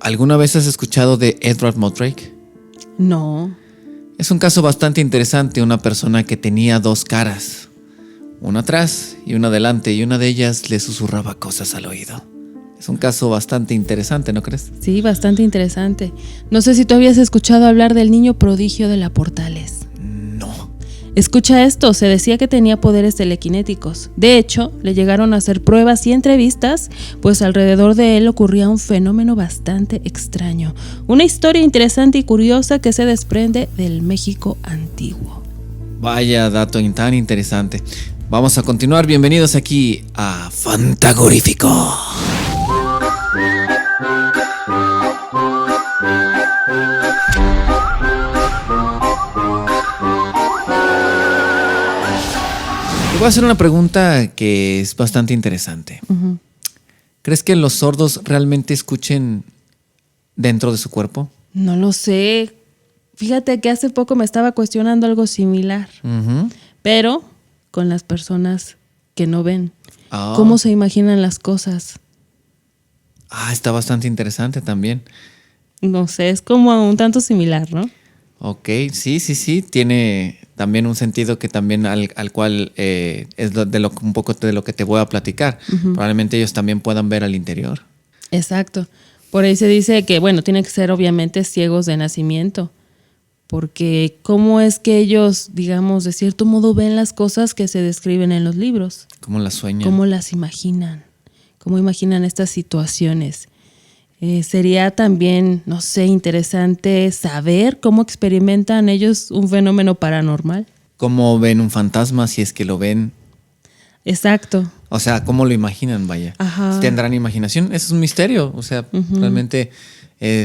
¿Alguna vez has escuchado de Edward Mondrake? No. Es un caso bastante interesante, una persona que tenía dos caras, una atrás y una adelante, y una de ellas le susurraba cosas al oído. Es un caso bastante interesante, ¿no crees? Sí, bastante interesante. No sé si tú habías escuchado hablar del niño prodigio de la Portales. No. Escucha esto, se decía que tenía poderes telequinéticos. De hecho, le llegaron a hacer pruebas y entrevistas, pues alrededor de él ocurría un fenómeno bastante extraño. Una historia interesante y curiosa que se desprende del México antiguo. Vaya dato tan interesante. Vamos a continuar. Bienvenidos aquí a Fantagorífico. Te voy a hacer una pregunta que es bastante interesante. Uh-huh. ¿Crees que los sordos realmente escuchen dentro de su cuerpo? No lo sé. Fíjate que hace poco me estaba cuestionando algo similar, pero con las personas que no ven. Oh. ¿Cómo se imaginan las cosas? Está bastante interesante también. No sé, es como un tanto similar, ¿no? Ok, sí. Tiene también un sentido que también al cual es un poco de lo que te voy a platicar. Uh-huh. Probablemente ellos también puedan ver al interior. Exacto. Por ahí se dice que, bueno, tienen que ser obviamente ciegos de nacimiento. Porque ¿cómo es que ellos, digamos, de cierto modo ven las cosas que se describen en los libros? ¿Cómo las sueñan? ¿Cómo las imaginan? ¿Cómo imaginan estas situaciones? Sería también, no sé, interesante saber cómo experimentan ellos un fenómeno paranormal. ¿Cómo ven un fantasma si es que lo ven? Exacto. O sea, ¿cómo lo imaginan, vaya? Ajá. ¿Tendrán imaginación? Eso es un misterio. O sea, realmente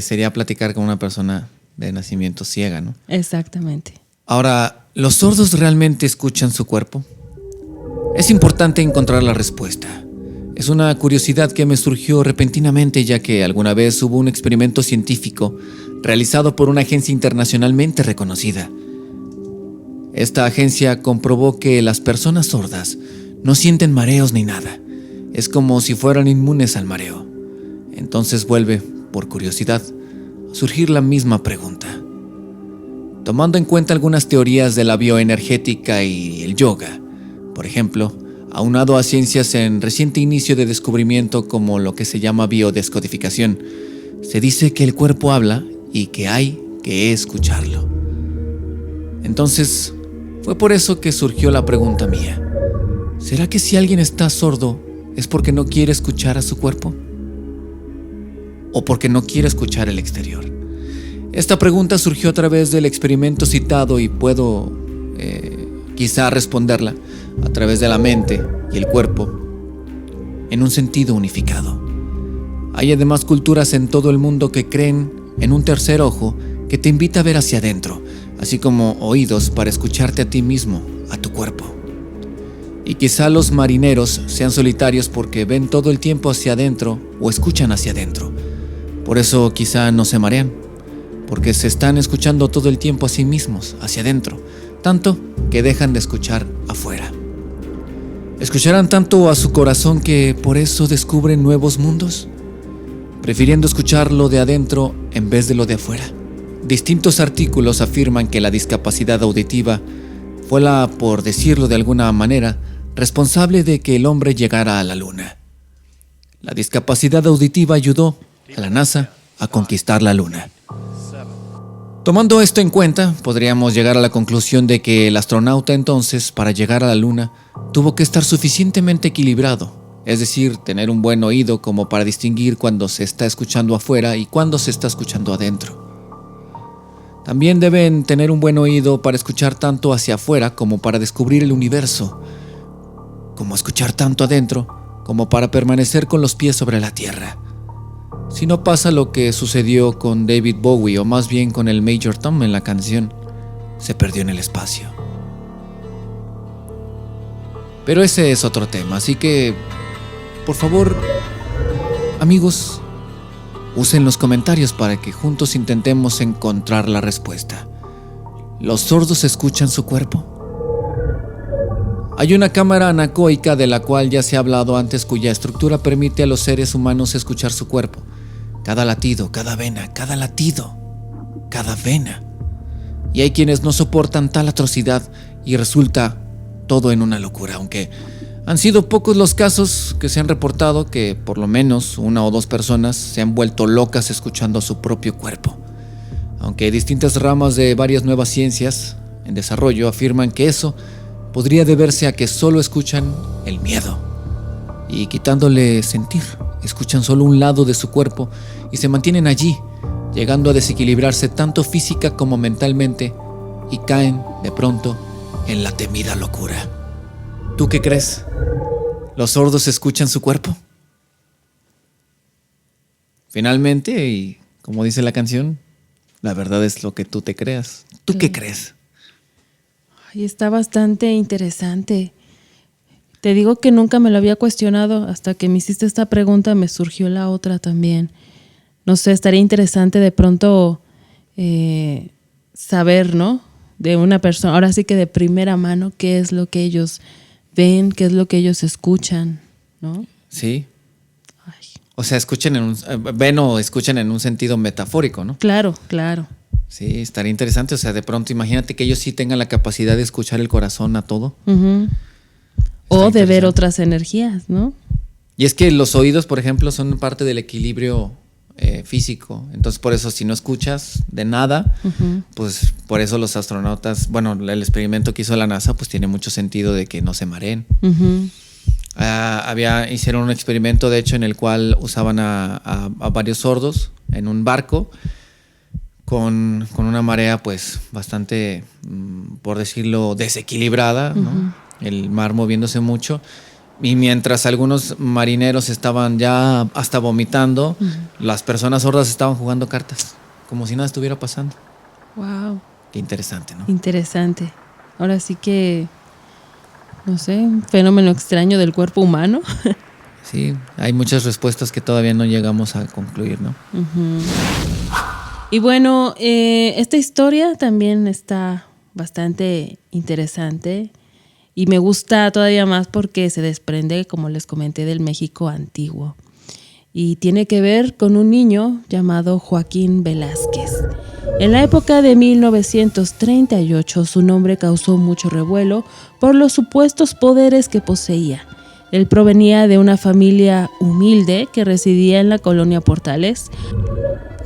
sería platicar con una persona de nacimiento ciega, ¿no? Exactamente. Ahora, ¿los sordos realmente escuchan su cuerpo? Es importante encontrar la respuesta. Es una curiosidad que me surgió repentinamente, ya que alguna vez hubo un experimento científico realizado por una agencia internacionalmente reconocida. Esta agencia comprobó que las personas sordas no sienten mareos ni nada. Es como si fueran inmunes al mareo. Entonces vuelve, por curiosidad, a surgir la misma pregunta. Tomando en cuenta algunas teorías de la bioenergética y el yoga, por ejemplo, aunado a ciencias en reciente inicio de descubrimiento como lo que se llama biodescodificación, se dice que el cuerpo habla y que hay que escucharlo. Entonces, fue por eso que surgió la pregunta mía. ¿Será que si alguien está sordo es porque no quiere escuchar a su cuerpo? ¿O porque no quiere escuchar el exterior? Esta pregunta surgió a través del experimento citado y puedo quizá responderla a través de la mente y el cuerpo en un sentido unificado. Hay además culturas en todo el mundo que creen en un tercer ojo que te invita a ver hacia adentro, así como oídos para escucharte a ti mismo, a tu cuerpo. Y quizá los marineros sean solitarios porque ven todo el tiempo hacia adentro o escuchan hacia adentro. Por eso quizá no se marean, porque se están escuchando todo el tiempo a sí mismos, hacia adentro, tanto que dejan de escuchar afuera. ¿Escucharán tanto a su corazón que por eso descubren nuevos mundos? Prefiriendo escuchar lo de adentro en vez de lo de afuera. Distintos artículos afirman que la discapacidad auditiva fue la, por decirlo de alguna manera, responsable de que el hombre llegara a la luna. La discapacidad auditiva ayudó a la NASA a conquistar la luna. Tomando esto en cuenta, podríamos llegar a la conclusión de que el astronauta entonces, para llegar a la luna, tuvo que estar suficientemente equilibrado, es decir, tener un buen oído como para distinguir cuando se está escuchando afuera y cuando se está escuchando adentro. También deben tener un buen oído para escuchar tanto hacia afuera como para descubrir el universo, como escuchar tanto adentro como para permanecer con los pies sobre la tierra. Si no pasa lo que sucedió con David Bowie, o más bien con el Major Tom en la canción, se perdió en el espacio. Pero ese es otro tema, así que, por favor, amigos, usen los comentarios para que juntos intentemos encontrar la respuesta. ¿Los sordos escuchan su cuerpo? Hay una cámara anecoica de la cual ya se ha hablado antes, cuya estructura permite a los seres humanos escuchar su cuerpo. cada latido, cada vena, cada latido, cada vena. Y hay quienes no soportan tal atrocidad y resulta todo en una locura, aunque han sido pocos los casos que se han reportado que por lo menos 1 o 2 personas se han vuelto locas escuchando a su propio cuerpo. Aunque distintas ramas de varias nuevas ciencias en desarrollo afirman que eso podría deberse a que solo escuchan el miedo y quitándole sentir, escuchan solo un lado de su cuerpo y se mantienen allí, llegando a desequilibrarse tanto física como mentalmente y caen de pronto en la temida locura. ¿Tú qué crees? ¿Los sordos escuchan su cuerpo? Finalmente, y como dice la canción, la verdad es lo que tú te creas. ¿Tú qué crees? Ay, está bastante interesante. Te digo que nunca me lo había cuestionado. Hasta que me hiciste esta pregunta me surgió la otra también. No sé, estaría interesante de pronto saber, ¿no? De una persona, ahora sí que de primera mano, qué es lo que ellos ven, qué es lo que ellos escuchan, ¿no? Sí. Ay. O sea, ven o escuchan en un sentido metafórico, ¿no? Claro, claro. Sí, estaría interesante. O sea, de pronto imagínate que ellos sí tengan la capacidad de escuchar el corazón a todo. Uh-huh. O de ver otras energías, ¿no? Y es que los oídos, por ejemplo, son parte del equilibrio físico. Entonces, por eso, si no escuchas de nada, uh-huh, pues por eso los astronautas, bueno, el experimento que hizo la NASA, pues tiene mucho sentido de que no se mareen. Uh-huh. Hicieron un experimento, de hecho, en el cual usaban a varios sordos en un barco con una marea, pues, bastante, por decirlo, desequilibrada, ¿no? Uh-huh. El mar moviéndose mucho. Y mientras algunos marineros estaban ya hasta vomitando, uh-huh, las personas sordas estaban jugando cartas, como si nada estuviera pasando. Wow. Qué interesante, ¿no? Interesante. Ahora sí que, no sé, un fenómeno extraño del cuerpo humano. Sí, hay muchas respuestas que todavía no llegamos a concluir, ¿no? Uh-huh. Y bueno, esta historia también está bastante interesante. Y me gusta todavía más porque se desprende, como les comenté, del México antiguo. Y tiene que ver con un niño llamado Joaquín Velázquez. En la época de 1938, su nombre causó mucho revuelo por los supuestos poderes que poseía. Él provenía de una familia humilde que residía en la colonia Portales.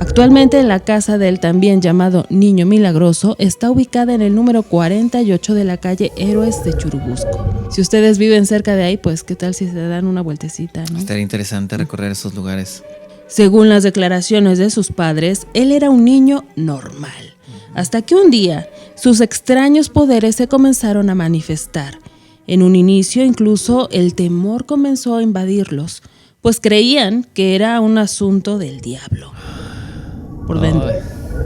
Actualmente la casa del también llamado Niño Milagroso está ubicada en el número 48 de la calle Héroes de Churubusco. Si ustedes viven cerca de ahí, pues qué tal si se dan una vueltecita, ¿no? Estaría interesante recorrer esos lugares. Según las declaraciones de sus padres, él era un niño normal. Hasta que un día, sus extraños poderes se comenzaron a manifestar. En un inicio, incluso, el temor comenzó a invadirlos, pues creían que era un asunto del diablo. Por dentro.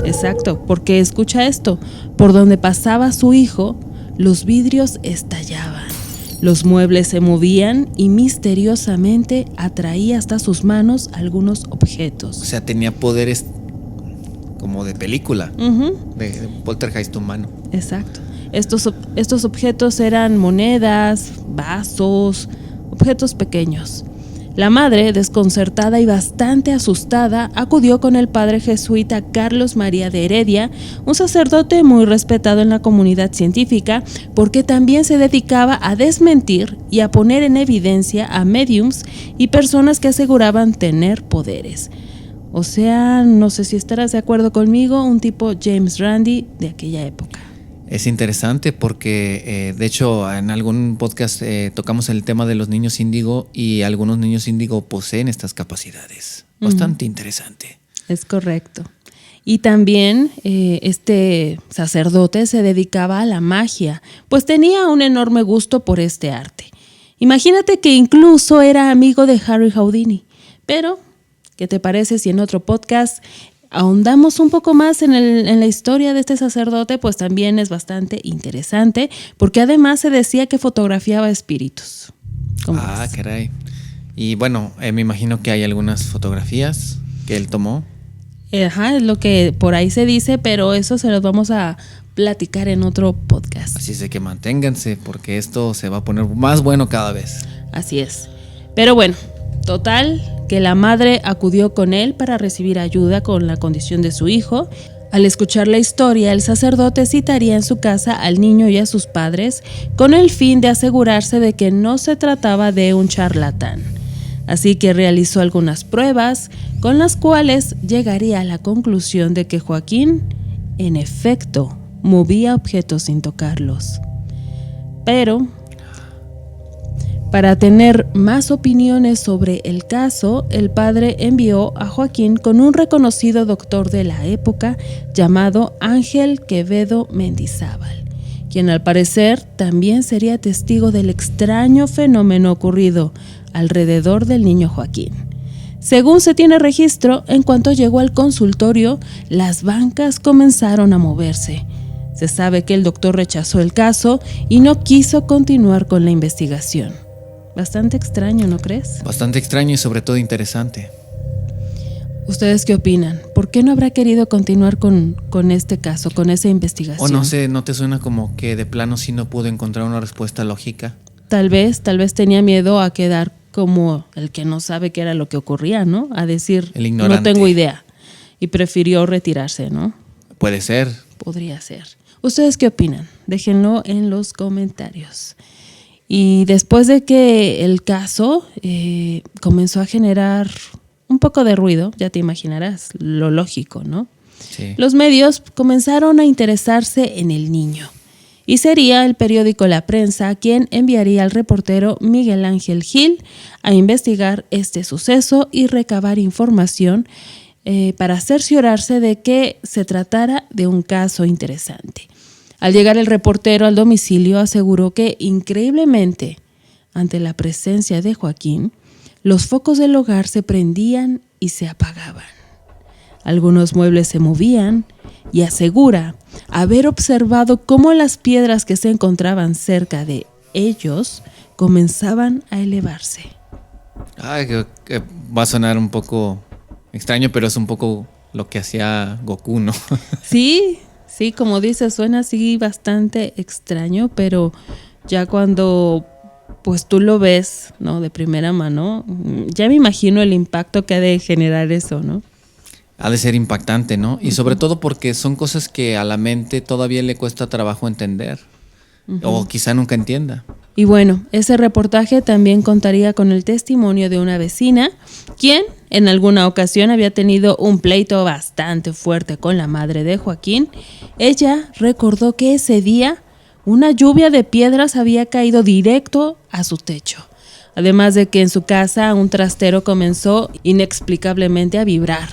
Exacto, porque escucha esto, por donde pasaba su hijo, los vidrios estallaban, los muebles se movían y misteriosamente atraía hasta sus manos algunos objetos. O sea, tenía poderes como de película, uh-huh, de poltergeist humano. Exacto. Estos objetos eran monedas, vasos, objetos pequeños. La madre, desconcertada y bastante asustada, acudió con el padre jesuita Carlos María de Heredia, un sacerdote muy respetado en la comunidad científica, porque también se dedicaba a desmentir y a poner en evidencia a médiums y personas que aseguraban tener poderes. O sea, no sé si estarás de acuerdo conmigo, un tipo James Randi de aquella época. Es interesante porque, de hecho, en algún podcast tocamos el tema de los niños índigo y algunos niños índigo poseen estas capacidades. Bastante interesante. Es correcto. Y también este sacerdote se dedicaba a la magia, pues tenía un enorme gusto por este arte. Imagínate que incluso era amigo de Harry Houdini. Pero, ¿qué te parece si en otro podcast ahondamos un poco más en la historia de este sacerdote? Pues también es bastante interesante, porque además se decía que fotografiaba espíritus. Ah, ves? Caray. Y bueno, me imagino que hay algunas fotografías que él tomó. Ajá, es lo que por ahí se dice, pero eso se los vamos a platicar en otro podcast. Así es de que manténganse, porque esto se va a poner más bueno cada vez. Así es. Pero bueno, Total, que la madre acudió con él para recibir ayuda con la condición de su hijo. Al escuchar la historia, el sacerdote citaría en su casa al niño y a sus padres con el fin de asegurarse de que no se trataba de un charlatán. Así que realizó algunas pruebas con las cuales llegaría a la conclusión de que Joaquín, en efecto, movía objetos sin tocarlos. Pero, para tener más opiniones sobre el caso, el padre envió a Joaquín con un reconocido doctor de la época llamado Ángel Quevedo Mendizábal, quien al parecer también sería testigo del extraño fenómeno ocurrido alrededor del niño Joaquín. Según se tiene registro, en cuanto llegó al consultorio, las bancas comenzaron a moverse. Se sabe que el doctor rechazó el caso y no quiso continuar con la investigación. Bastante extraño, ¿no crees? Bastante extraño y sobre todo interesante. ¿Ustedes qué opinan? ¿Por qué no habrá querido continuar con este caso, con esa investigación? O no sé, ¿no te suena como que de plano sí no pudo encontrar una respuesta lógica? Tal vez tenía miedo a quedar como el que no sabe qué era lo que ocurría, ¿no? A decir, el ignorante. No tengo idea. Y prefirió retirarse, ¿no? Puede ser. Podría ser. ¿Ustedes qué opinan? Déjenlo en los comentarios. Y después de que el caso comenzó a generar un poco de ruido, ya te imaginarás, lo lógico, ¿no? Sí. Los medios comenzaron a interesarse en el niño. Y sería el periódico La Prensa quien enviaría al reportero Miguel Ángel Gil a investigar este suceso y recabar información para cerciorarse de que se tratara de un caso interesante. Al llegar el reportero al domicilio aseguró que, increíblemente, ante la presencia de Joaquín, los focos del hogar se prendían y se apagaban. Algunos muebles se movían y asegura haber observado cómo las piedras que se encontraban cerca de ellos comenzaban a elevarse. Ay, que va a sonar un poco extraño, pero es un poco lo que hacía Goku, ¿no? Sí, como dices, suena así bastante extraño, pero ya cuando pues tú lo ves, ¿no? De primera mano, ya me imagino el impacto que ha de generar eso, ¿no? Ha de ser impactante, ¿no? Y sobre todo porque son cosas que a la mente todavía le cuesta trabajo entender. O quizá nunca entienda. Y bueno, ese reportaje también contaría con el testimonio de una vecina, quien en alguna ocasión había tenido un pleito bastante fuerte con la madre de Joaquín. Ella recordó que ese día una lluvia de piedras había caído directo a su techo. Además de que en su casa un trastero comenzó inexplicablemente a vibrar.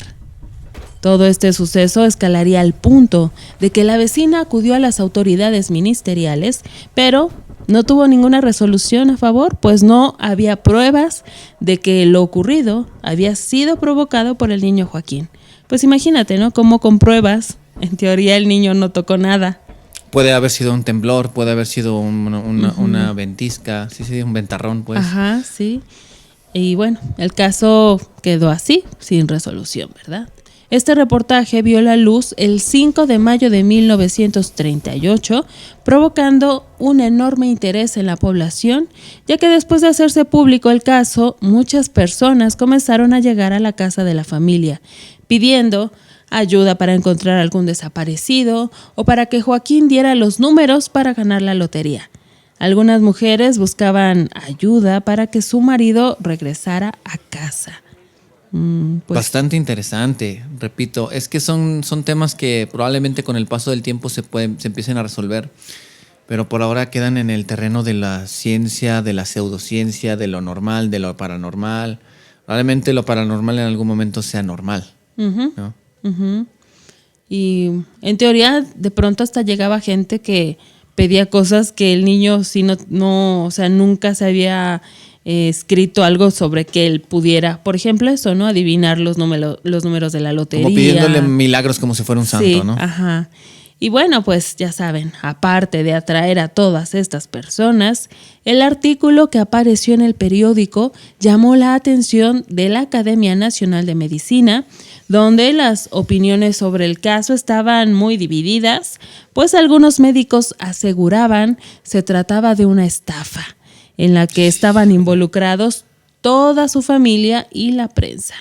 Todo este suceso escalaría al punto de que la vecina acudió a las autoridades ministeriales, pero no tuvo ninguna resolución a favor, pues no había pruebas de que lo ocurrido había sido provocado por el niño Joaquín. Pues imagínate, ¿no? Cómo con pruebas, en teoría el niño no tocó nada. Puede haber sido un temblor, puede haber sido una ventisca, sí, un ventarrón, pues. Ajá, sí. Y bueno, el caso quedó así, sin resolución, ¿verdad? Este reportaje vio la luz el 5 de mayo de 1938, provocando un enorme interés en la población, ya que después de hacerse público el caso, muchas personas comenzaron a llegar a la casa de la familia, pidiendo ayuda para encontrar algún desaparecido o para que Joaquín diera los números para ganar la lotería. Algunas mujeres buscaban ayuda para que su marido regresara a casa. Pues bastante interesante, repito, es que son temas que probablemente con el paso del tiempo se empiecen a resolver, pero por ahora quedan en el terreno de la ciencia, de la pseudociencia, de lo normal, de lo paranormal. Probablemente lo paranormal en algún momento sea normal, ¿no? Y en teoría de pronto hasta llegaba gente que pedía cosas que el niño sí no, o sea, nunca se había escrito algo sobre que él pudiera, por ejemplo, eso, ¿no? Adivinar los números de la lotería. Como pidiéndole milagros como si fuera un santo, sí, ¿no? Ajá. Y bueno, pues ya saben, aparte de atraer a todas estas personas, el artículo que apareció en el periódico llamó la atención de la Academia Nacional de Medicina, donde las opiniones sobre el caso estaban muy divididas, pues algunos médicos aseguraban se trataba de una estafa, en la que estaban involucrados toda su familia y la prensa.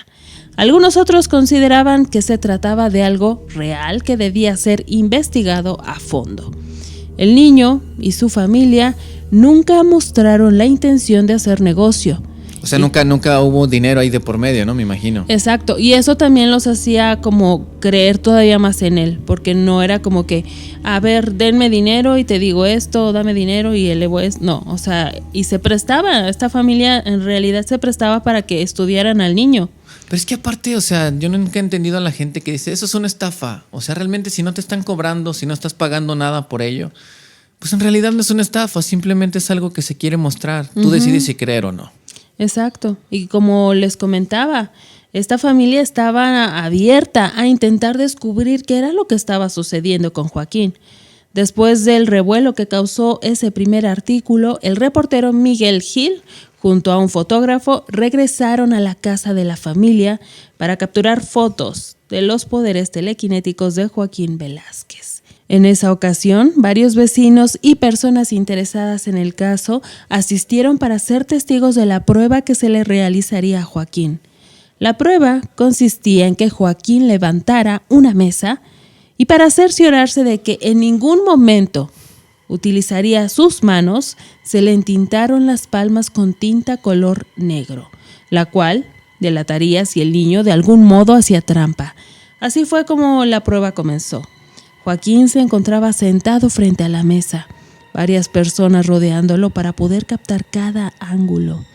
Algunos otros consideraban que se trataba de algo real que debía ser investigado a fondo. El niño y su familia nunca mostraron la intención de hacer negocio. O sea, nunca hubo dinero ahí de por medio, ¿no? Me imagino. Exacto, y eso también los hacía como creer todavía más en él, porque no era como que, a ver, denme dinero y te digo esto, dame dinero y elevo esto. No, o sea, y se prestaba, esta familia en realidad se prestaba para que estudiaran al niño. Pero es que aparte, o sea, yo nunca he entendido a la gente que dice, eso es una estafa. O sea, realmente si no te están cobrando, si no estás pagando nada por ello, pues en realidad no es una estafa, simplemente es algo que se quiere mostrar. Tú decides si creer o no. Exacto, y como les comentaba, esta familia estaba abierta a intentar descubrir qué era lo que estaba sucediendo con Joaquín. Después del revuelo que causó ese primer artículo, el reportero Miguel Gil, junto a un fotógrafo, regresaron a la casa de la familia para capturar fotos de los poderes telequinéticos de Joaquín Velázquez. En esa ocasión, varios vecinos y personas interesadas en el caso asistieron para ser testigos de la prueba que se le realizaría a Joaquín. La prueba consistía en que Joaquín levantara una mesa y para cerciorarse de que en ningún momento utilizaría sus manos, se le entintaron las palmas con tinta color negro, la cual delataría si el niño de algún modo hacía trampa. Así fue como la prueba comenzó. Joaquín se encontraba sentado frente a la mesa, varias personas rodeándolo para poder captar cada ángulo.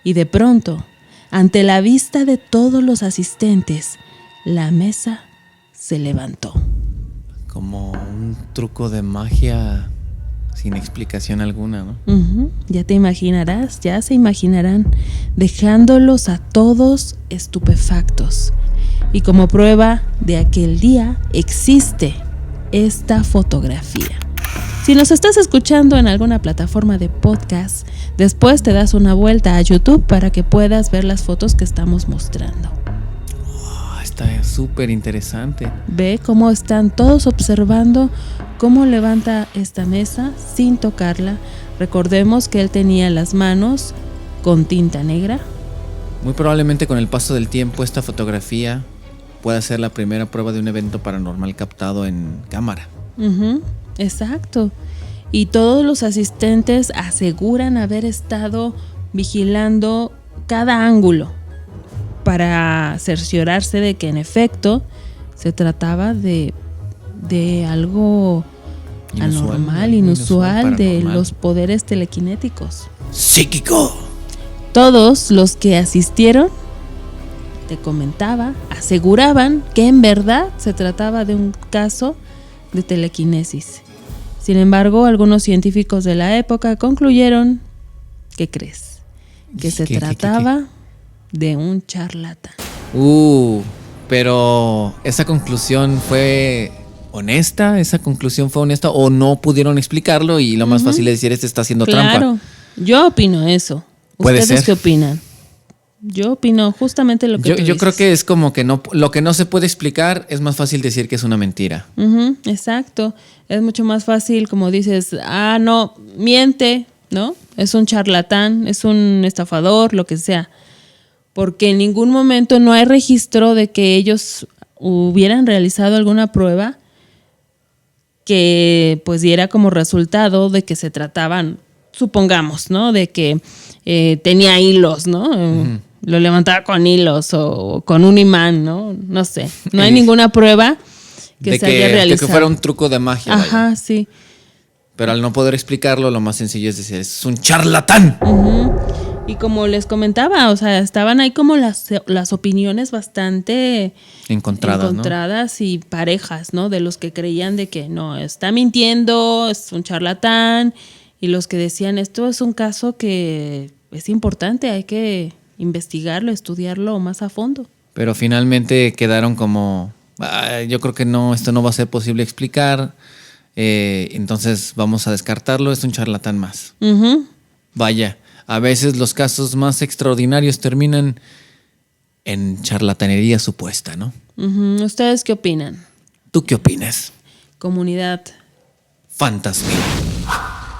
Y de pronto, ante la vista de todos los asistentes, la mesa se levantó. Como un truco de magia sin explicación alguna, ¿no? Ya te imaginarás, ya se imaginarán, dejándolos a todos estupefactos. Y como prueba de aquel día existe esta fotografía. Si nos estás escuchando en alguna plataforma de podcast, después te das una vuelta a YouTube para que puedas ver las fotos que estamos mostrando. Está súper interesante. Ve cómo están todos observando cómo levanta esta mesa sin tocarla. Recordemos que él tenía las manos con tinta negra. Muy probablemente con el paso del tiempo esta fotografía pueda ser la primera prueba de un evento paranormal captado en cámara. Exacto. Y todos los asistentes aseguran haber estado vigilando cada ángulo para cerciorarse de que en efecto se trataba de algo anormal, inusual de los poderes telequinéticos. ¡Psíquico! Todos los que asistieron, te comentaba, aseguraban que en verdad se trataba de un caso de telequinesis. Sin embargo, algunos científicos de la época concluyeron, ¿qué crees? Que se trataba de un charlatán. Pero ¿esa conclusión fue honesta? ¿Esa conclusión fue honesta o no pudieron explicarlo y lo más fácil es decir, este está haciendo trampa? Claro, yo opino eso. ¿Ustedes qué opinan? Yo opino justamente lo que tú dices. Yo creo que es como que no, lo que no se puede explicar es más fácil decir que es una mentira. Exacto. Es mucho más fácil, como dices, no, miente, ¿no? Es un charlatán, es un estafador, lo que sea. Porque en ningún momento no hay registro de que ellos hubieran realizado alguna prueba que pues diera como resultado de que se trataban, supongamos, ¿no? De que tenía hilos, ¿no? Lo levantaba con hilos o con un imán, ¿no? No sé. No hay ninguna prueba que se haya realizado. De que fuera un truco de magia. Ajá, vaya. Sí. Pero al no poder explicarlo, lo más sencillo es decir, es un charlatán. Y como les comentaba, o sea, estaban ahí como las opiniones bastante encontradas, ¿no? Y parejas, ¿no? De los que creían de que no, está mintiendo, es un charlatán. Y los que decían, esto es un caso que es importante, hay que investigarlo, estudiarlo más a fondo. Pero finalmente quedaron como, yo creo que no, esto no va a ser posible explicar, entonces vamos a descartarlo, es un charlatán más. Vaya, a veces los casos más extraordinarios terminan en charlatanería supuesta, ¿no? ¿Ustedes qué opinan? ¿Tú qué opinas? Comunidad fantasmil.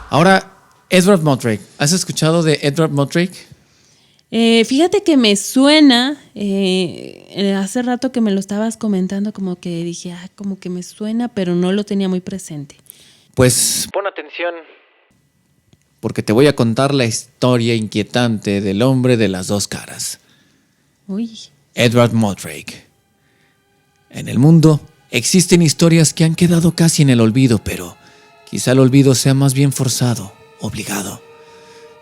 Ahora, Edward Modrake. ¿Has escuchado de Edward Modrake? Fíjate que me suena, hace rato que me lo estabas comentando, como que dije, como que me suena, pero no lo tenía muy presente. Pues pon atención, porque te voy a contar la historia inquietante del hombre de las dos caras. Uy. Edward Modrake. En el mundo existen historias que han quedado casi en el olvido, pero quizá el olvido sea más bien forzado, obligado.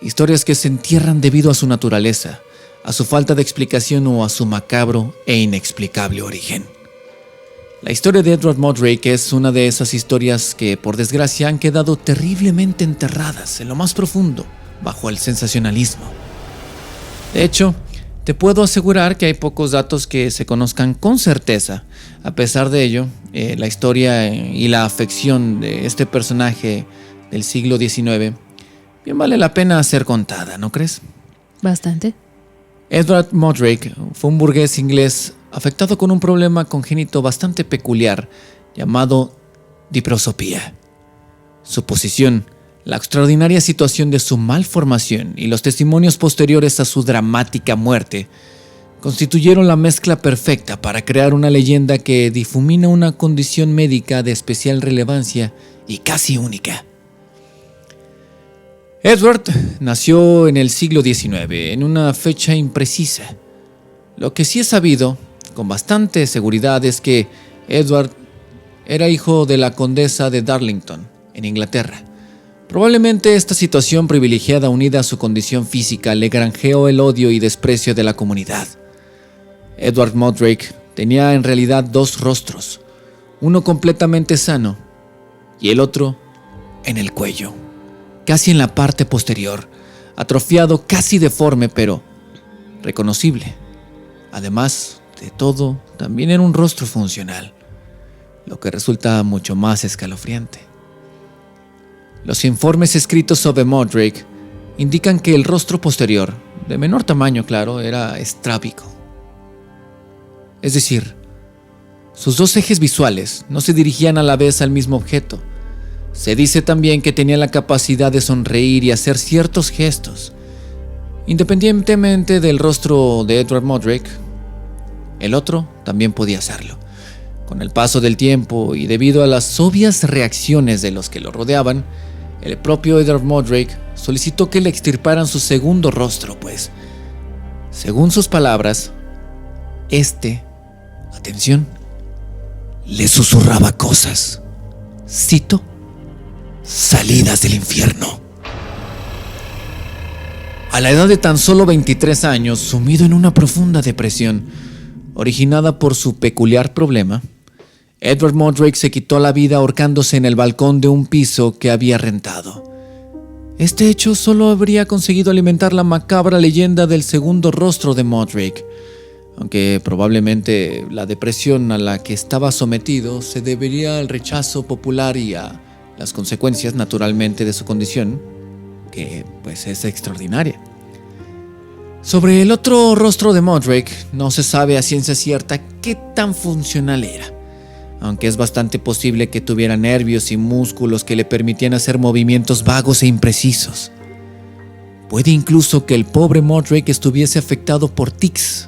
Historias que se entierran debido a su naturaleza, a su falta de explicación o a su macabro e inexplicable origen. La historia de Edward Modrake es una de esas historias que, por desgracia, han quedado terriblemente enterradas en lo más profundo, bajo el sensacionalismo. De hecho, te puedo asegurar que hay pocos datos que se conozcan con certeza. A pesar de ello, la historia y la afección de este personaje del siglo XIX bien vale la pena ser contada, ¿no crees? Bastante. Edward Modrake fue un burgués inglés afectado con un problema congénito bastante peculiar llamado diprosopía. Su posición, la extraordinaria situación de su malformación y los testimonios posteriores a su dramática muerte constituyeron la mezcla perfecta para crear una leyenda que difumina una condición médica de especial relevancia y casi única. Edward nació en el siglo XIX, en una fecha imprecisa. Lo que sí es sabido, con bastante seguridad, es que Edward era hijo de la condesa de Darlington, en Inglaterra. Probablemente esta situación privilegiada unida a su condición física le granjeó el odio y desprecio de la comunidad. Edward Modrake tenía en realidad dos rostros, uno completamente sano y el otro en el cuello, casi en la parte posterior, atrofiado, casi deforme, pero reconocible. Además de todo, también era un rostro funcional, lo que resulta mucho más escalofriante. Los informes escritos sobre Modrake indican que el rostro posterior, de menor tamaño claro, era estrábico. Es decir, sus dos ejes visuales no se dirigían a la vez al mismo objeto. Se dice también que tenía la capacidad de sonreír y hacer ciertos gestos. Independientemente del rostro de Edward Modrake, el otro también podía hacerlo. Con el paso del tiempo y debido a las obvias reacciones de los que lo rodeaban, el propio Edward Modrake solicitó que le extirparan su segundo rostro, pues, según sus palabras, atención, le susurraba cosas. Cito: salidas del infierno. A la edad de tan solo 23 años, sumido en una profunda depresión originada por su peculiar problema, Edward Modrake se quitó la vida ahorcándose en el balcón de un piso que había rentado. Este hecho solo habría conseguido alimentar la macabra leyenda del segundo rostro de Modrake, aunque probablemente la depresión a la que estaba sometido se debería al rechazo popular y a las consecuencias naturalmente de su condición, que pues es extraordinaria. Sobre el otro rostro de Modrake no se sabe a ciencia cierta qué tan funcional era, aunque es bastante posible que tuviera nervios y músculos que le permitían hacer movimientos vagos e imprecisos. Puede incluso que el pobre Modrake estuviese afectado por tics,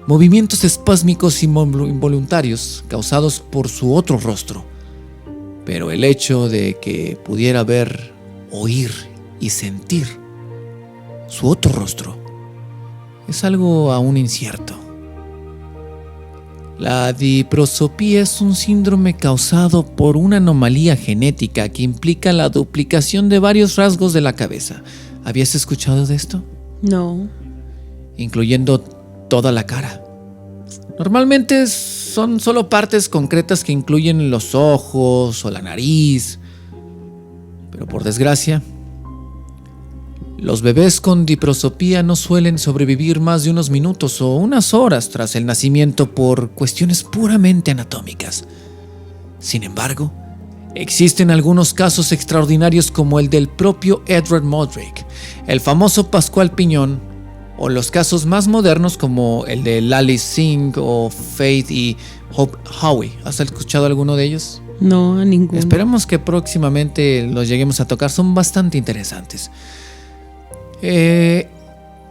movimientos espásmicos involuntarios causados por su otro rostro. Pero el hecho de que pudiera ver, oír y sentir su otro rostro es algo aún incierto. La diprosopía es un síndrome causado por una anomalía genética que implica la duplicación de varios rasgos de la cabeza. ¿Habías escuchado de esto? No. Incluyendo toda la cara. Normalmente son solo partes concretas que incluyen los ojos o la nariz. Pero por desgracia, los bebés con diprosopía no suelen sobrevivir más de unos minutos o unas horas tras el nacimiento por cuestiones puramente anatómicas. Sin embargo, existen algunos casos extraordinarios como el del propio Edward Modrake, el famoso Pascual Piñón, o los casos más modernos como el de Lali Singh o Faith y Hope Howey. ¿Has escuchado alguno de ellos? No, a ninguno. Esperamos que próximamente los lleguemos a tocar, son bastante interesantes.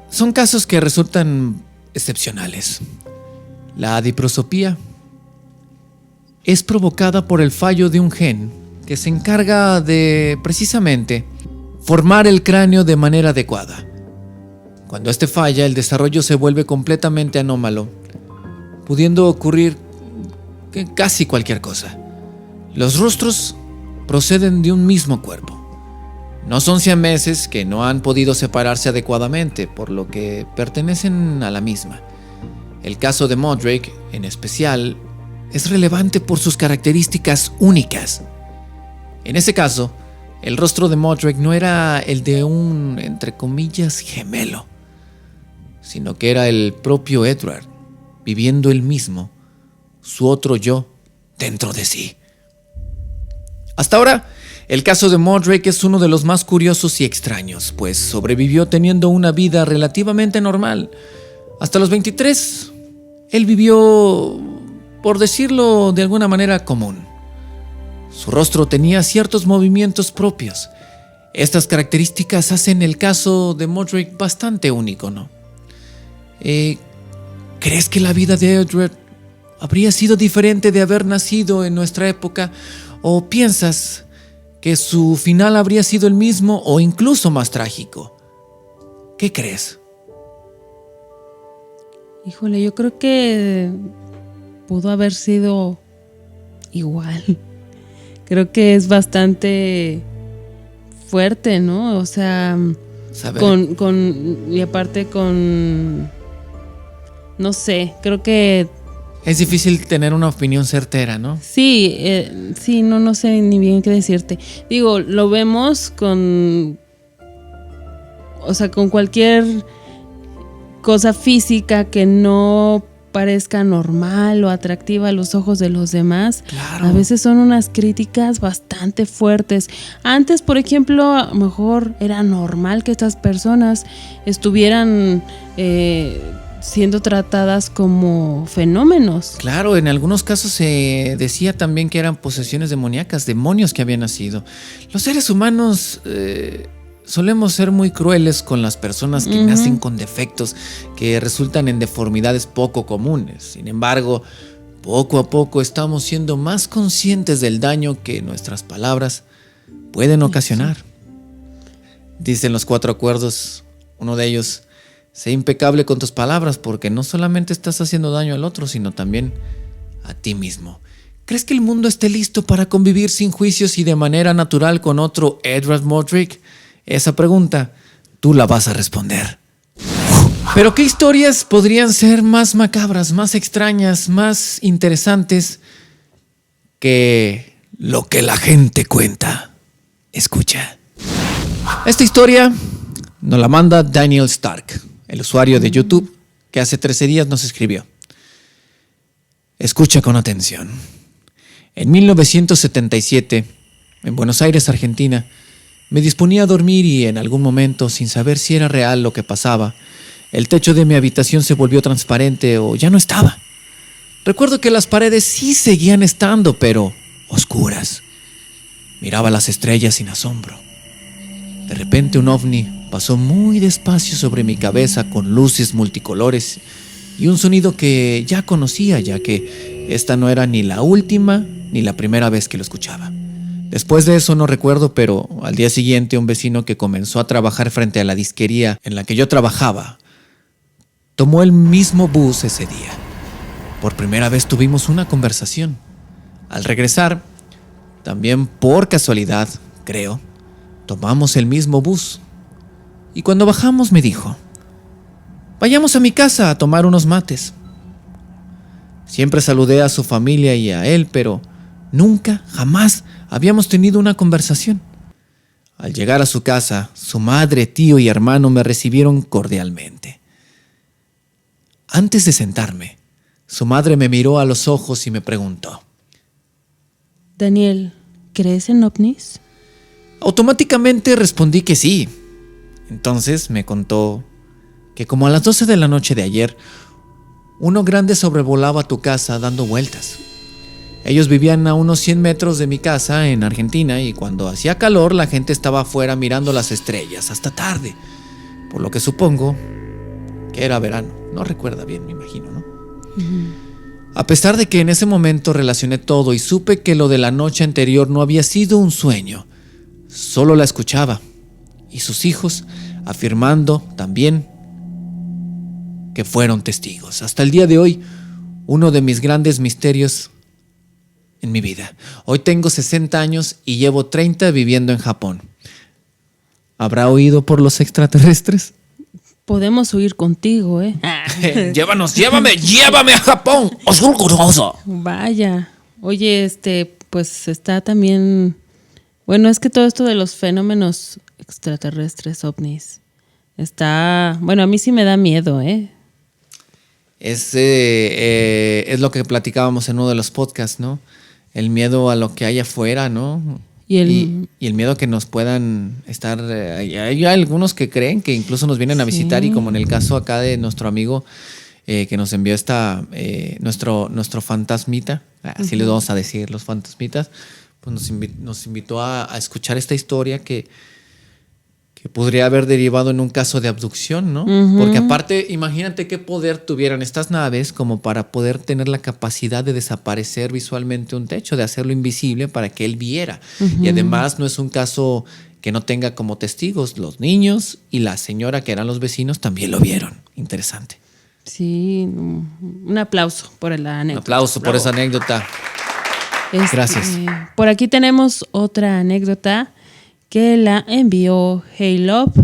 Son casos que resultan excepcionales. La diprosopía es provocada por el fallo de un gen que se encarga de, precisamente, formar el cráneo de manera adecuada. Cuando este falla, el desarrollo se vuelve completamente anómalo, pudiendo ocurrir casi cualquier cosa. Los rostros proceden de un mismo cuerpo. No son siameses que no han podido separarse adecuadamente, por lo que pertenecen a la misma. El caso de Modrake, en especial, es relevante por sus características únicas. En ese caso, el rostro de Modrake no era el de un, entre comillas, gemelo, sino que era el propio Edward, viviendo él mismo, su otro yo, dentro de sí. Hasta ahora, el caso de Modrake es uno de los más curiosos y extraños, pues sobrevivió teniendo una vida relativamente normal. Hasta los 23, él vivió, por decirlo de alguna manera, común. Su rostro tenía ciertos movimientos propios. Estas características hacen el caso de Modrake bastante único, ¿no? ¿Crees que la vida de Edward habría sido diferente de haber nacido en nuestra época? ¿O piensas que su final habría sido el mismo o incluso más trágico? ¿Qué crees? Híjole, yo creo que pudo haber sido igual. Creo que es bastante fuerte, ¿no? O sea, y aparte con, no sé, creo que es difícil tener una opinión certera, ¿no? Sí, no sé ni bien qué decirte. Digo, lo vemos con cualquier cosa física que no parezca normal o atractiva a los ojos de los demás. Claro. A veces son unas críticas bastante fuertes. Antes, por ejemplo, a lo mejor era normal que estas personas estuvieran siendo tratadas como fenómenos. Claro, en algunos casos se decía también que eran posesiones demoníacas, demonios que habían nacido. Los seres humanos solemos ser muy crueles con las personas que nacen con defectos que resultan en deformidades poco comunes. Sin embargo, poco a poco estamos siendo más conscientes del daño que nuestras palabras pueden ocasionar. Dicen los 4 acuerdos, uno de ellos: sé impecable con tus palabras, porque no solamente estás haciendo daño al otro, sino también a ti mismo. ¿Crees que el mundo esté listo para convivir sin juicios y de manera natural con otro Edward Modrake? Esa pregunta tú la vas a responder. Pero ¿qué historias podrían ser más macabras, más extrañas, más interesantes que lo que la gente cuenta? Escucha. Esta historia nos la manda Daniel Stark, el usuario de YouTube que hace 13 días nos escribió. Escucha con atención. En 1977, en Buenos Aires, Argentina, me disponía a dormir y en algún momento, sin saber si era real lo que pasaba, el techo de mi habitación se volvió transparente o ya no estaba. Recuerdo que las paredes sí seguían estando, pero oscuras. Miraba las estrellas sin asombro. De repente un ovni pasó muy despacio sobre mi cabeza con luces multicolores y un sonido que ya conocía, ya que esta no era ni la última ni la primera vez que lo escuchaba. Después de eso no recuerdo, pero al día siguiente un vecino que comenzó a trabajar frente a la disquería en la que yo trabajaba tomó el mismo bus ese día. Por primera vez tuvimos una conversación. Al regresar, también por casualidad, creo, tomamos el mismo bus. Y cuando bajamos me dijo: vayamos a mi casa a tomar unos mates. Siempre saludé a su familia y a él, pero nunca, jamás habíamos tenido una conversación. Al llegar a su casa, su madre, tío y hermano me recibieron cordialmente. Antes de sentarme, su madre me miró a los ojos y me preguntó: Daniel, ¿crees en ovnis? Automáticamente respondí que sí. Entonces me contó que como a las 12 de la noche de ayer, uno grande sobrevolaba tu casa dando vueltas. Ellos vivían a unos 100 metros de mi casa en Argentina y cuando hacía calor la gente estaba afuera mirando las estrellas hasta tarde, por lo que supongo que era verano. No recuerda bien, me imagino, ¿no? A pesar de que en ese momento relacioné todo y supe que lo de la noche anterior no había sido un sueño, solo la escuchaba y sus hijos afirmando también que fueron testigos. Hasta el día de hoy, uno de mis grandes misterios en mi vida. Hoy tengo 60 años y llevo 30 viviendo en Japón. ¿Habrá oído por los extraterrestres? Podemos huir contigo, ¿eh? Llévame a Japón. Vaya. Oye, pues está también... Bueno, es que todo esto de los fenómenos extraterrestres, ovnis, bueno, a mí sí me da miedo, ¿eh? Es lo que platicábamos en uno de los podcasts, ¿no? El miedo a lo que hay afuera, ¿no? Y el miedo a que nos puedan estar... hay algunos que creen que incluso nos vienen a visitar, y como en el caso acá de nuestro amigo que nos envió nuestro fantasmita, así les vamos a decir, los fantasmitas, pues nos invitó a escuchar esta historia que podría haber derivado en un caso de abducción, ¿no? Porque aparte, imagínate qué poder tuvieran estas naves como para poder tener la capacidad de desaparecer visualmente un techo, de hacerlo invisible para que él viera. Y además no es un caso que no tenga como testigos. Los niños y la señora, que eran los vecinos, también lo vieron. Interesante. Sí, un aplauso por la anécdota. Un aplauso por esa anécdota. Gracias. Por aquí tenemos otra anécdota que la envió Hey Love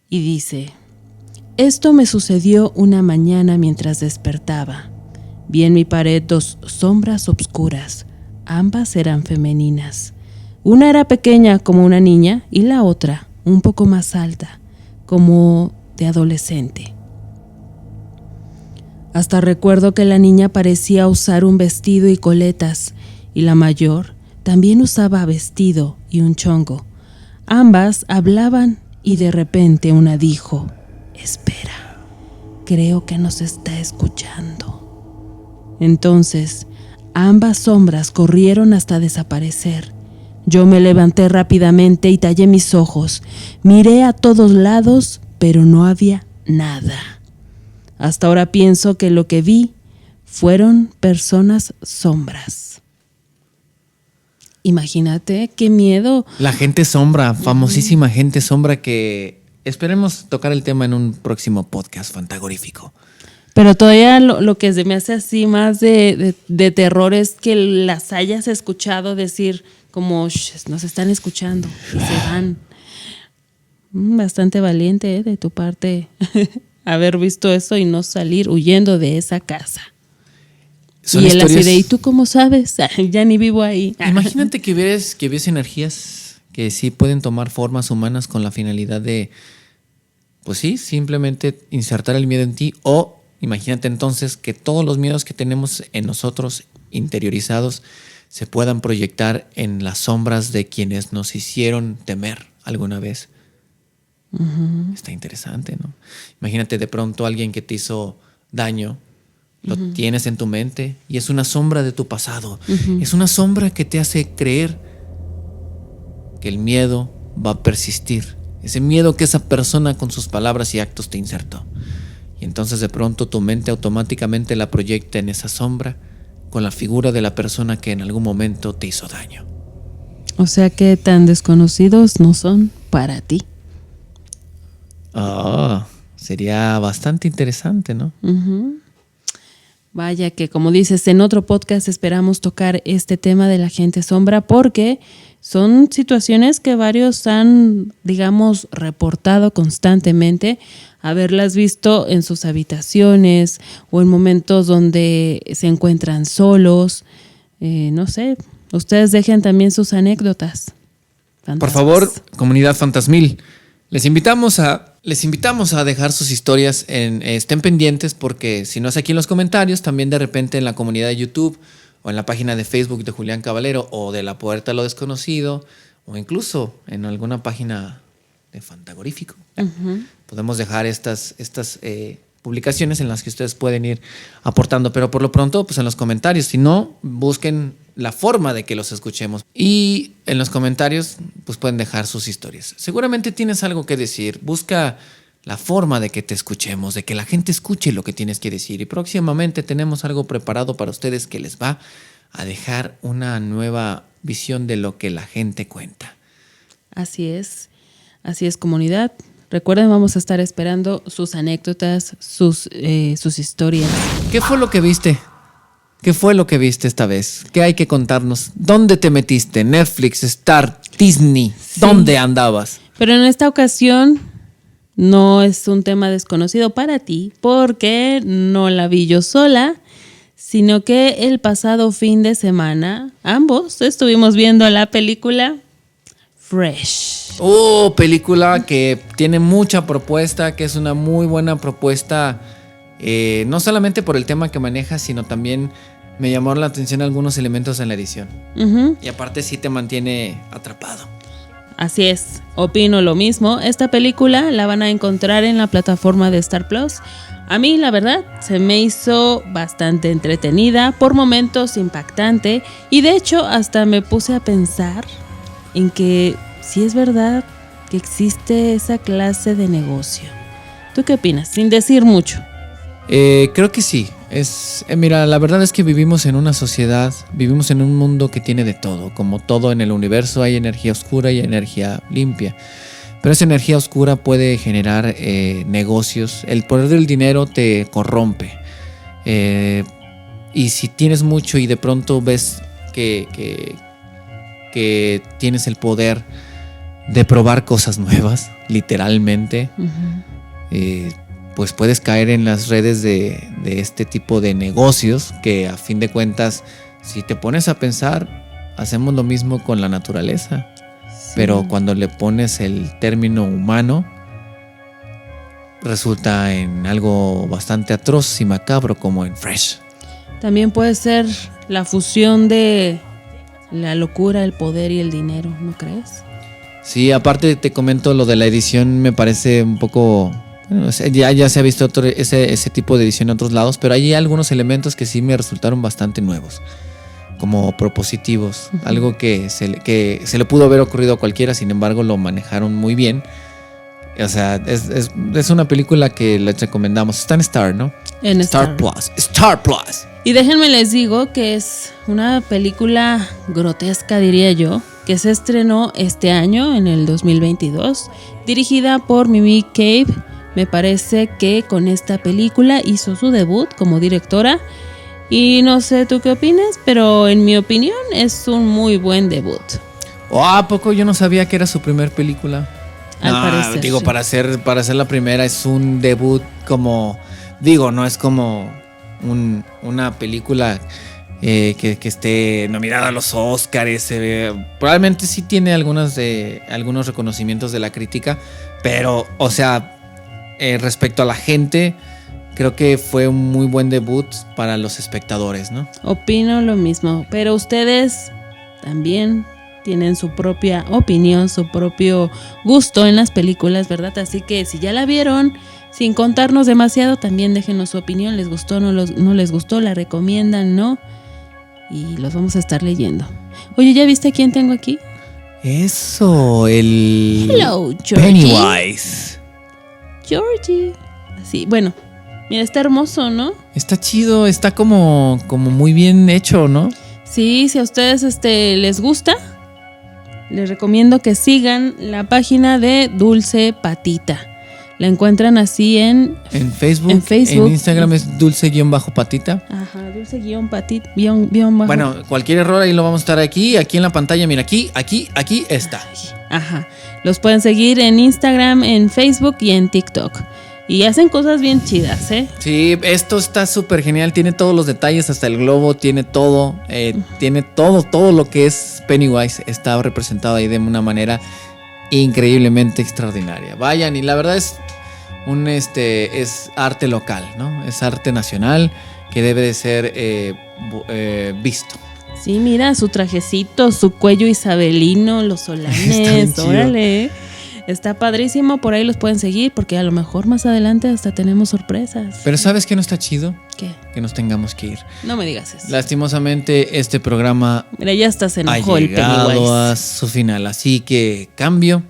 y dice: esto me sucedió una mañana mientras despertaba. Vi en mi pared 2 sombras obscuras. Ambas eran femeninas. Una era pequeña como una niña y la otra un poco más alta, como de adolescente. Hasta recuerdo que la niña parecía usar un vestido y coletas, y la mayor también usaba vestido y un chongo. Ambas hablaban y de repente una dijo: espera, creo que nos está escuchando. Entonces, ambas sombras corrieron hasta desaparecer. Yo me levanté rápidamente y tallé mis ojos. Miré a todos lados, pero no había nada. Hasta ahora pienso que lo que vi fueron personas sombras. Imagínate, qué miedo. La gente sombra, famosísima gente sombra, que esperemos tocar el tema en un próximo podcast fantagorífico. Pero todavía lo que se me hace así más de terror es que las hayas escuchado decir como nos están escuchando y se van. Bastante valiente de tu parte haber visto eso y no salir huyendo de esa casa. Son y él historias... así de, ¿y tú cómo sabes? Ya ni vivo ahí. Imagínate que ves energías que sí pueden tomar formas humanas con la finalidad de, pues sí, simplemente insertar el miedo en ti. O imagínate entonces que todos los miedos que tenemos en nosotros interiorizados se puedan proyectar en las sombras de quienes nos hicieron temer alguna vez. Está interesante, ¿no? Imagínate de pronto alguien que te hizo daño. Lo tienes en tu mente y es una sombra de tu pasado. Es una sombra que te hace creer que el miedo va a persistir. Ese miedo que esa persona con sus palabras y actos te insertó. Y entonces de pronto tu mente automáticamente la proyecta en esa sombra con la figura de la persona que en algún momento te hizo daño. O sea que tan desconocidos no son para ti. Sería bastante interesante, ¿no? Vaya que, como dices, en otro podcast esperamos tocar este tema de la gente sombra, porque son situaciones que varios han, digamos, reportado constantemente, haberlas visto en sus habitaciones o en momentos donde se encuentran solos. No sé, ustedes dejen también sus anécdotas. Fantasmas. Por favor, comunidad fantasmil, les invitamos a dejar sus historias, estén pendientes, porque si no es aquí en los comentarios, también de repente en la comunidad de YouTube o en la página de Facebook de Julián Caballero o de La Puerta a lo Desconocido, o incluso en alguna página de Fantagorífico. Podemos dejar estas publicaciones en las que ustedes pueden ir aportando, pero por lo pronto pues en los comentarios. Si no, busquen la forma de que los escuchemos y en los comentarios pues pueden dejar sus historias. Seguramente tienes algo que decir. Busca la forma de que te escuchemos, de que la gente escuche lo que tienes que decir. Y próximamente tenemos algo preparado para ustedes que les va a dejar una nueva visión de lo que la gente cuenta. Así es, comunidad. Recuerden, vamos a estar esperando sus anécdotas, sus historias. ¿Qué fue lo que viste? ¿Qué fue lo que viste esta vez? ¿Qué hay que contarnos? ¿Dónde te metiste? ¿Netflix, Star, Disney? Sí. ¿Dónde andabas? Pero en esta ocasión no es un tema desconocido para ti, porque no la vi yo sola, sino que el pasado fin de semana ambos estuvimos viendo la película Fresh. Oh, película que tiene mucha propuesta, que es una muy buena propuesta, no solamente por el tema que maneja, sino también me llamó la atención algunos elementos en la edición. Uh-huh. Y aparte sí te mantiene atrapado. Así es, opino lo mismo. Esta película la van a encontrar en la plataforma de Star Plus. A mí, la verdad, se me hizo bastante entretenida, por momentos impactante, y de hecho hasta me puse a pensar en que sí es verdad que existe esa clase de negocio. ¿Tú qué opinas? Sin decir mucho. Creo que sí. Mira, la verdad es que vivimos en una sociedad, vivimos en un mundo que tiene de todo. Como todo en el universo hay energía oscura y energía limpia. Pero esa energía oscura puede generar negocios. El poder del dinero te corrompe. Y si tienes mucho y de pronto ves que tienes el poder de probar cosas nuevas, literalmente, uh-huh. Pues puedes caer en las redes de este tipo de negocios que a fin de cuentas, si te pones a pensar, hacemos lo mismo con la naturaleza. Sí. Pero cuando le pones el término humano, resulta en algo bastante atroz y macabro como en Fresh. También puede ser la fusión de la locura, el poder y el dinero, ¿no crees? Sí, aparte te comento lo de la edición, me parece un poco... Bueno, ya se ha visto ese tipo de edición en otros lados, pero hay algunos elementos que sí me resultaron bastante nuevos, como propositivos, uh-huh. Algo que se le pudo haber ocurrido a cualquiera, sin embargo lo manejaron muy bien. O sea, es una película que les recomendamos. Está en Star, ¿no? En Star Plus. Star Plus. Y déjenme les digo que es una película grotesca, diría yo, que se estrenó este año, en el 2022, dirigida por Mimi Cave. Me parece que con esta película hizo su debut como directora. Y no sé tú qué opinas, pero en mi opinión es un muy buen debut. ¿A poco yo no sabía que era su primer película? Al parecer, digo, sí. para ser la primera es un debut como... Digo, no es como una película que esté nominada a los Oscars. Probablemente sí tiene algunos reconocimientos de la crítica, pero, o sea, respecto a la gente, creo que fue un muy buen debut para los espectadores, ¿no? Opino lo mismo, pero ustedes también tienen su propia opinión, su propio gusto en las películas, ¿verdad? Así que si ya la vieron, sin contarnos demasiado, también déjenos su opinión. ¿Les gustó, no les gustó? ¿La recomiendan, no? Y los vamos a estar leyendo. Oye, ¿ya viste a quién tengo aquí? Eso, el... Hello, Georgie. Pennywise. Georgie. Así, bueno, mira, está hermoso, ¿no? Está chido, está como muy bien hecho, ¿no? Sí, si a ustedes les gusta, les recomiendo que sigan la página de Dulce Patita. La encuentran así en Facebook. En Instagram es dulce-patita. Ajá, dulce-patita. Bueno, cualquier error ahí lo vamos a estar aquí en la pantalla. Mira, aquí está. Ajá. Los pueden seguir en Instagram, en Facebook y en TikTok. Y hacen cosas bien chidas, ¿eh? Sí, esto está súper genial. Tiene todos los detalles, hasta el globo, tiene todo. Tiene todo lo que es Pennywise. Está representado ahí de una manera increíblemente extraordinaria. Vayan, y la verdad es es arte local, ¿no? Es arte nacional que debe de ser visto. Sí, mira, su trajecito, su cuello isabelino, los solanes, órale. Está padrísimo, por ahí los pueden seguir porque a lo mejor más adelante hasta tenemos sorpresas. Pero ¿sabes qué no está chido? ¿Qué? Que nos tengamos que ir. No me digas eso. Lastimosamente este programa mira, ya hasta se enojó ha el llegado Pennywise a su final, así que cambio.